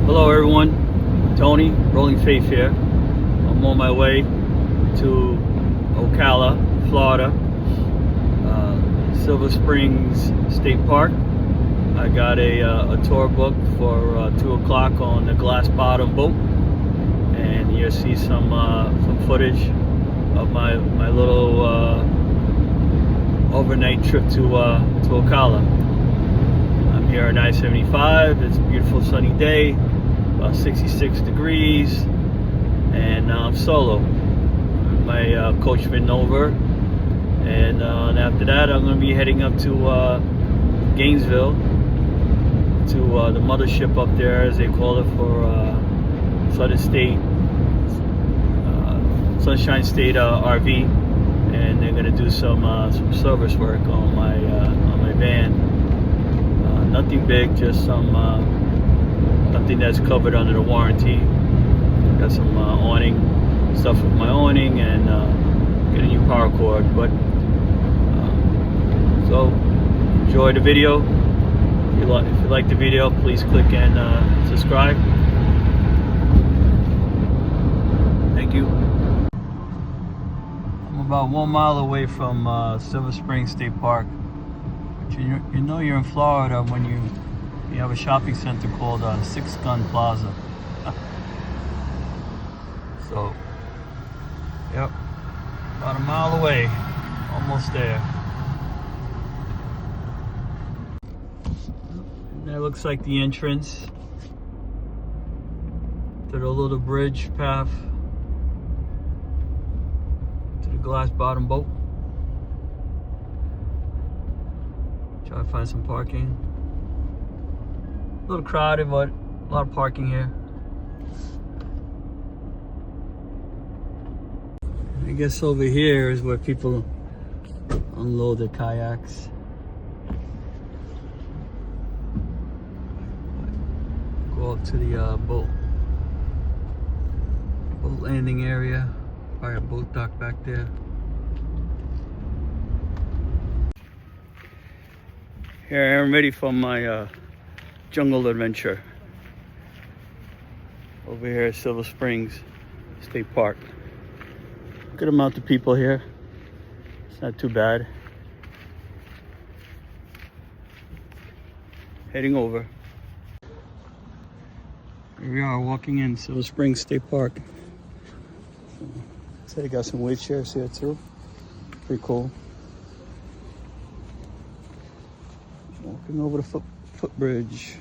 Hello everyone, Tony, Rolling Faith here. I'm on my way to Ocala, Florida, Silver Springs State Park. I got a tour book for 2 o'clock on the glass bottom boat, and you'll see some footage of my little overnight trip to Ocala. I'm here on I-75. It's a beautiful sunny day, about 66 degrees, and I'm solo. My coach been over, and after that I'm going to be heading up to Gainesville, to the mothership up there, as they call it, for Sunshine State RV, and they're going to do some service work on my van. Nothing big, just something that's covered under the warranty. Got some awning stuff with my awning, and get a new power cord. But so enjoy the video. If you like the video, please click and subscribe. Thank you. I'm about 1 mile away from Silver Springs State Park. You know you're in Florida when you have a shopping center called Six Gun Plaza. So, yep, about a mile away, almost there. And that looks like the entrance to the little bridge path to the glass bottom boat. Try to find some parking. A little crowded, but a lot of parking here. I guess over here is where people unload their kayaks. Go up to the boat landing area. Probably a boat dock back there. Here I am, ready for my jungle adventure over here at Silver Springs State Park. Good amount of people here. It's not too bad. Heading over. Here we are, walking in Silver Springs State Park. So they got some wave chairs here too. Pretty cool. Walking over the footbridge.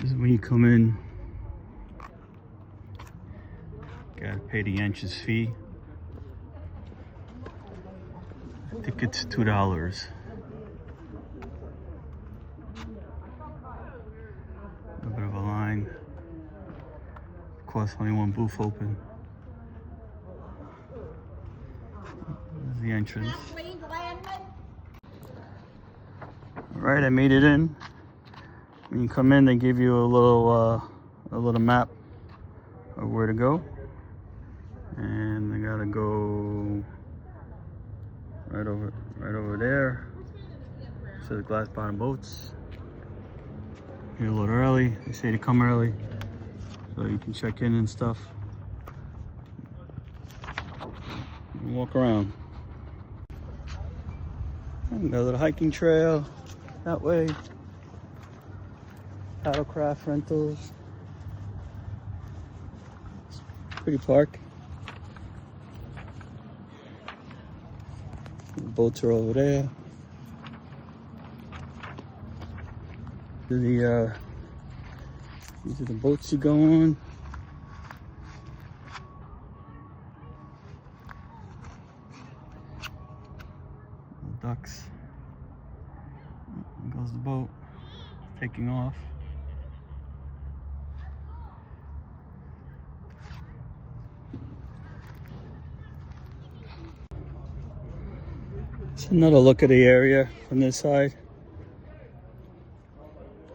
This is when you come in. Gotta pay the entrance fee. Tickets $2. A little bit of a line. Of course, only one booth open. This is the entrance. Alright, I made it in. When you come in, they give you a little map of where to go. And I gotta go right over there. So the glass bottom boats. Here a little early. They say to come early, so you can check in and stuff. And walk around. And got a little hiking trail that way. Paddlecraft rentals. Pretty park. The boats are over there. These are the boats you go on. The ducks. There goes the boat, taking off. It's another look at the area from this side.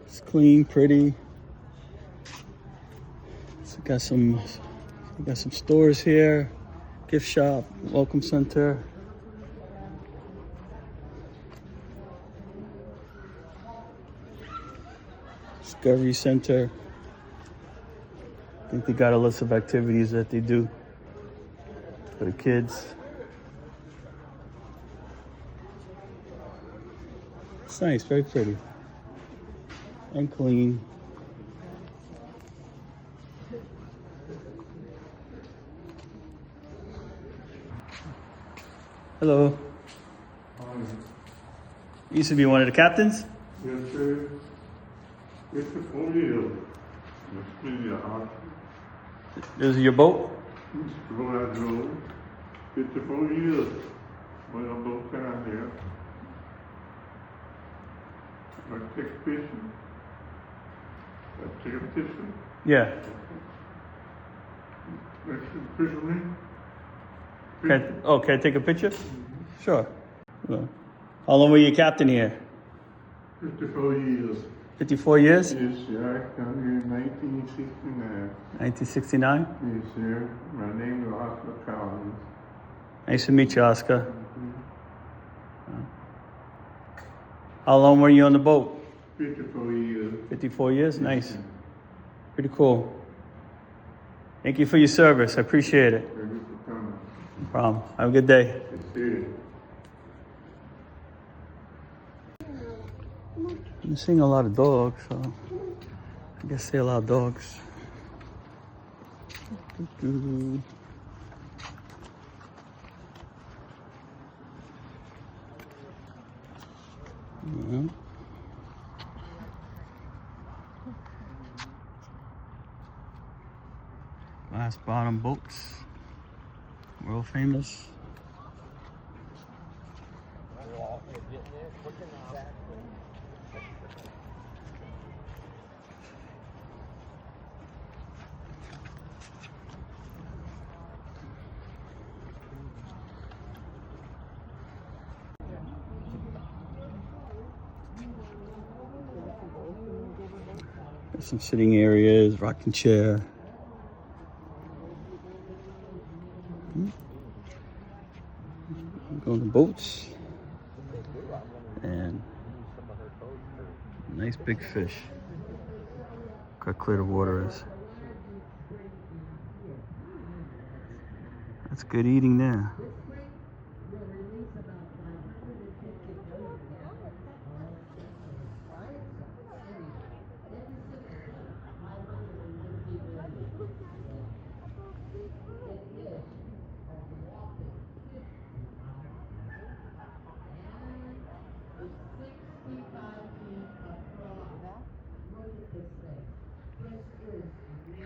It's clean, pretty. So got some stores here, gift shop, welcome center. Discovery Center. I think they got a list of activities that they do for the kids. It's nice, very pretty and clean. Hello. You used to be one of the captains? Yes, sir. It's a 4 years. This is your boat? It's the boat I drove. It's a 4 years. When I'm both down here. I take a picture. I take a picture. Yeah. That's the picture me. Can I take a picture? Sure. How long were you captain here? 54 years. 54 years? Yes, sir. I come here in 1969. 1969? Yes, sir. My name is Oscar Collins. Nice to meet you, Oscar. How long were you on the boat? 54 years. 54 years? Nice. Pretty cool. Thank you for your service. I appreciate it. Thank you for coming. No problem. Have a good day. Yes, sir. I'm seeing a lot of dogs, so I guess they allow dogs. Glass bottom boats, world famous. There's some sitting areas, rocking chair. Going to boats and nice big fish. Look how clear the water is. That's good eating there.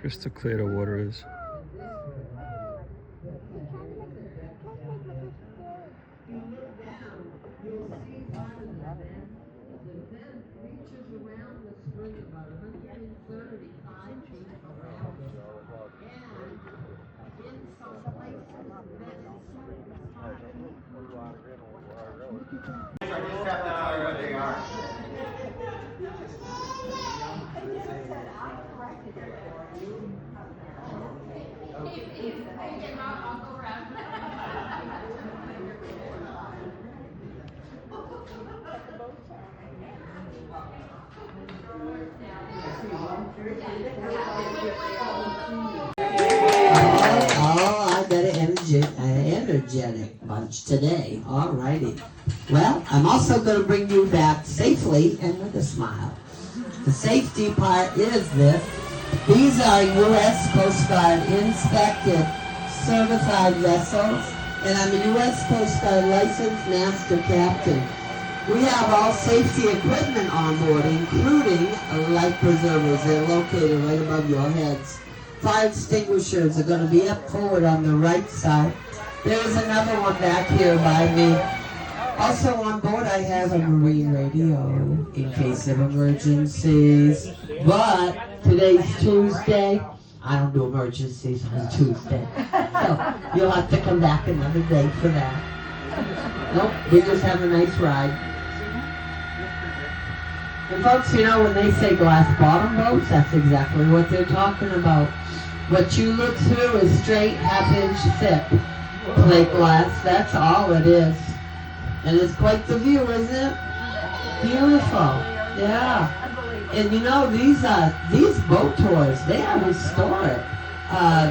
Crystal clear the water is. I got an energetic bunch today. Alrighty. Well, I'm also going to bring you back safely and with a smile. The safety part is this. These are U.S. Coast Guard inspected, certified vessels, and I'm a U.S. Coast Guard licensed master captain. We have all safety equipment on board, including life preservers. They're located right above your heads. Fire extinguishers are going to be up forward on the right side. There's another one back here by me. Also on board I have a marine radio in case of emergencies. But today's Tuesday. I don't do emergencies on Tuesday. So you'll have to come back another day for that. Nope, we just have a nice ride. And folks, you know, when they say glass bottom boats, that's exactly what they're talking about. What you look through is straight half-inch thick plate glass. That's all it is. And it's quite the view, isn't it? Beautiful. Yeah. And you know, these boat tours, they are historic.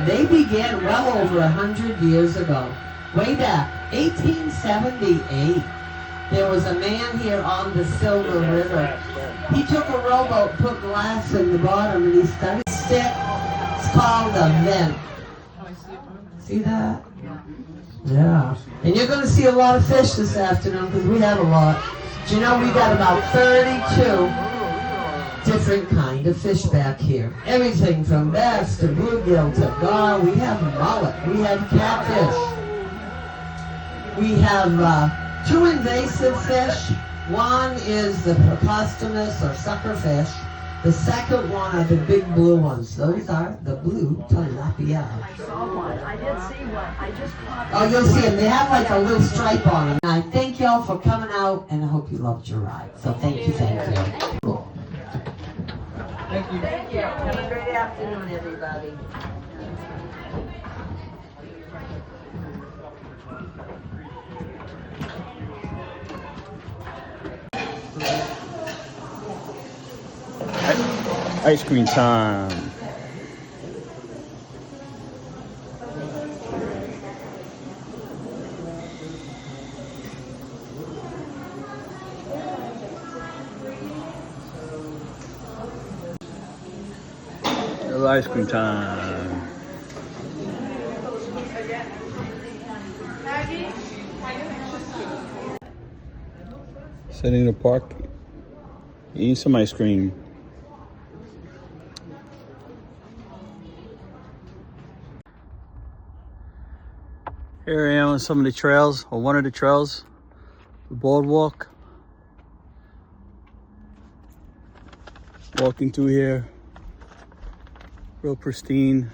They began well over 100 years ago. Way back, 1878. There was a man here on the Silver River. He took a rowboat, put glass in the bottom, and he started stick. It's called a vent. See that? Yeah. And you're going to see a lot of fish this afternoon because we have a lot. Do you know we got about 32 different kind of fish back here. Everything from bass to bluegill to gar. We have mullet. We have catfish. We have 2 invasive fish. One is the Procostinus or suckerfish. The second one are the big blue ones. Those are the blue tilapia. I saw one. I did see one. I just caught Oh, you'll see them. They have like a little stripe on them. I thank y'all for coming out, and I hope you loved your ride. So thank you. Thank you. Have a great afternoon, everybody. Ice cream time. Little ice cream time. Sitting in the park, eating some ice cream. Here I am on some of the trails, or one of the trails, the boardwalk. Walking through here, real pristine.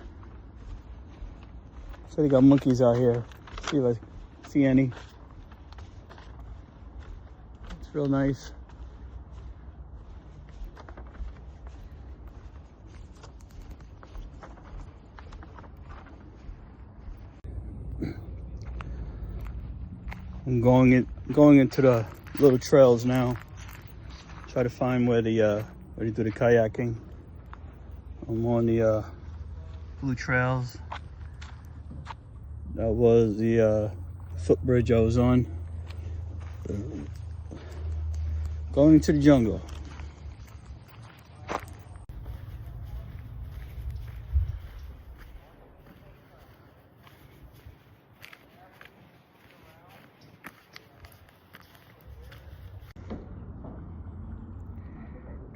So they got monkeys out here. See if I see any. It's real nice. I'm going into the little trails now. Try to find where they do the kayaking. I'm on the blue trails. That was the footbridge I was on. Going into the jungle.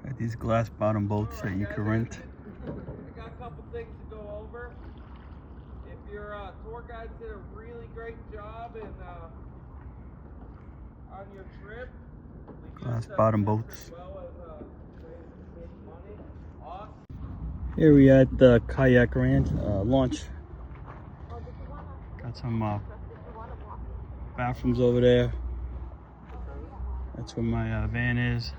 Got these glass bottom boats that you can rent. I got a couple things to go over. If your tour guide did a really great job on your trip, Glass bottom boats. as well as ways to save money. Awesome. Here we at the kayak ranch launch. Got some bathrooms over there. That's where my van is.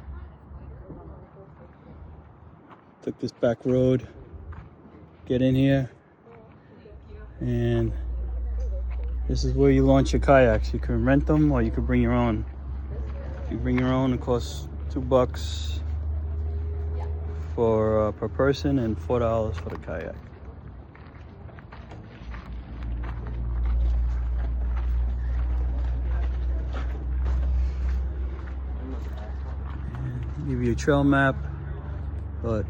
Took this back road, get in here, and this is where you launch your kayaks. You can rent them or you can bring your own. If you bring your own, it costs $2 for per person and $4 for the kayak. And give you a trail map, but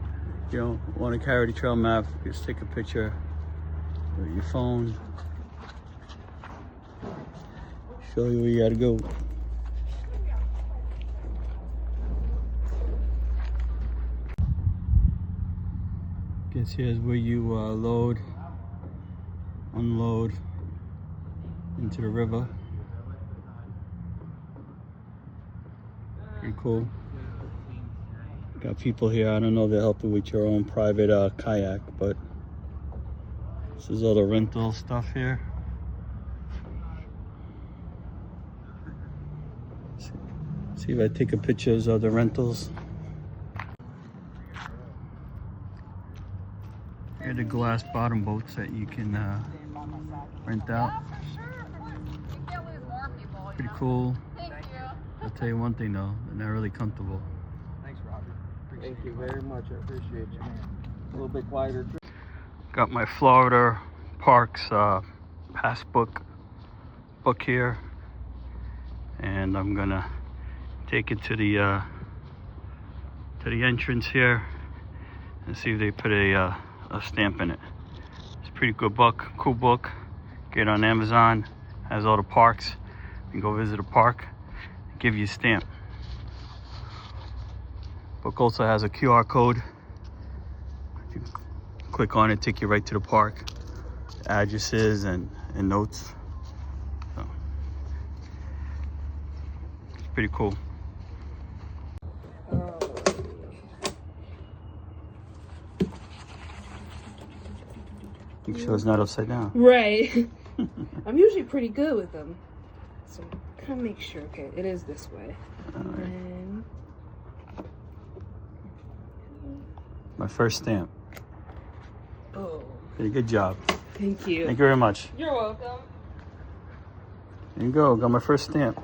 if you don't want to carry the trail map, just take a picture with your phone. Show you where you gotta go. Guess here's where you load, unload into the river. Pretty cool. Got people here. I don't know if they're helping with your own private kayak, but this is all the rental stuff here. See if I take a pictures of the rentals. Here are the glass bottom boats that you can rent out. Pretty cool. I'll tell you one thing though, they're not really comfortable. Thanks, Rob. Thank you very much. I appreciate you. A little bit quieter. Got my Florida Parks passbook here, and I'm gonna take it to the entrance here and see if they put a stamp in it. It's a pretty good book, cool book. Get it on Amazon. Has all the parks. You can go visit a park, give you a stamp. Book also has a QR code. You click on it, take you right to the park, addresses and notes. So, it's pretty cool. Make sure it's not upside down. Right. I'm usually pretty good with them. So kind of make sure. Okay, it is this way. Alright. And My first stamp. oh, Pretty good job. thank you. Thank you very much. You're welcome. There you go. Got my first stamp.